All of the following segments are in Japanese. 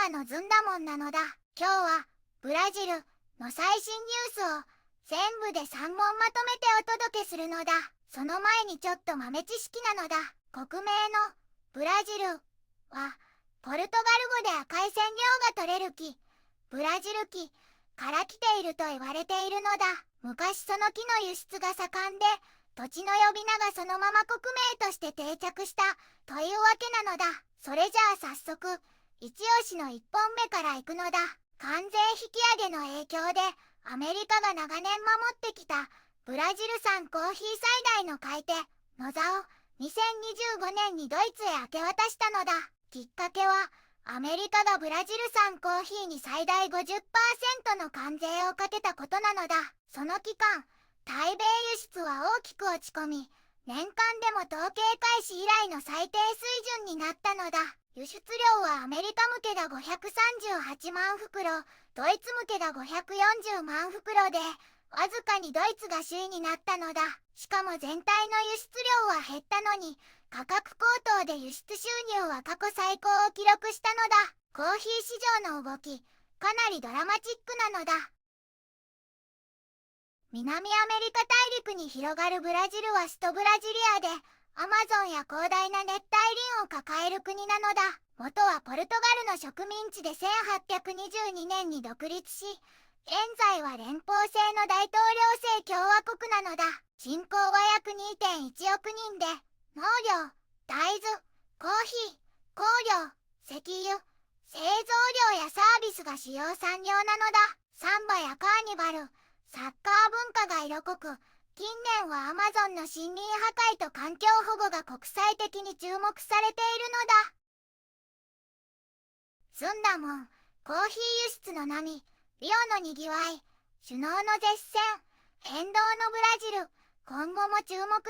ターのずんだもんなのだ。今日はブラジルの最新ニュースを全部で3問まとめてお届けするのだ。その前にちょっと豆知識なのだ。国名のブラジルはポルトガル語で赤い染料が取れる木、ブラジル木から来ていると言われているのだ。昔その木の輸出が盛んで、土地の呼び名がそのまま国名として定着したというわけなのだ。それじゃあ早速一押しの1本目から行くのだ。関税引き上げの影響でアメリカが長年守ってきたブラジル産コーヒー最大の買い手の座を2025年にドイツへ明け渡したのだ。きっかけはアメリカがブラジル産コーヒーに最大 50% の関税をかけたことなのだ。その期間対米輸出は大きく落ち込み、年間でも統計開始以来の最低水準になったのだ。輸出量はアメリカ向けが538万袋、ドイツ向けが540万袋で、わずかにドイツが首位になったのだ。しかも全体の輸出量は減ったのに、価格高騰で輸出収入は過去最高を記録したのだ。コーヒー市場の動き、かなりドラマチックなのだ。南アメリカ大陸に広がるブラジルは首都ブラジリアで、アマゾンや広大な熱帯林を抱える国なのだ。元はポルトガルの植民地で1822年に独立し、現在は連邦制の大統領制共和国なのだ。人口は約 2.1 億人で、農業、大豆、コーヒー、香料、石油、製造業やサービスが主要産業なのだ。サンバやカーニバル、サッカー文化が色濃く、近年はアマゾンの森林破壊と環境保護が国際的に注目されているのだ。ずんだもん、コーヒー輸出の波、リオのにぎわい、首脳の絶戦、変動のブラジル、今後も注目なのだ。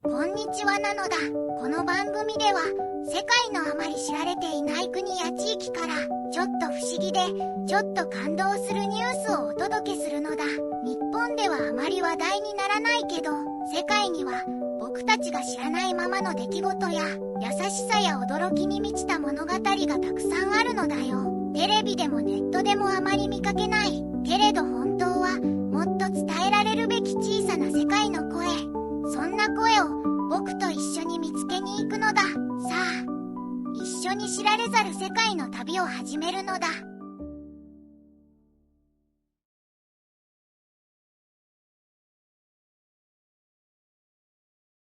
こんにちはなのだ。この番組では世界のあまり知られていない国や地域からちょっと不思議でちょっと感動するニュースをお届けするのだ。日本ではあまり話題にならないけど、世界には僕たちが知らないままの出来事や優しさや驚きに満ちた物語がたくさんあるのだよ。テレビでもネットでもあまり見かけないけれど本当はもっと伝えられるべき小さな世界の声、そんな声を僕と一緒に見つけに行くのだ。さあ、一緒に知られざる世界の旅を始めるのだ。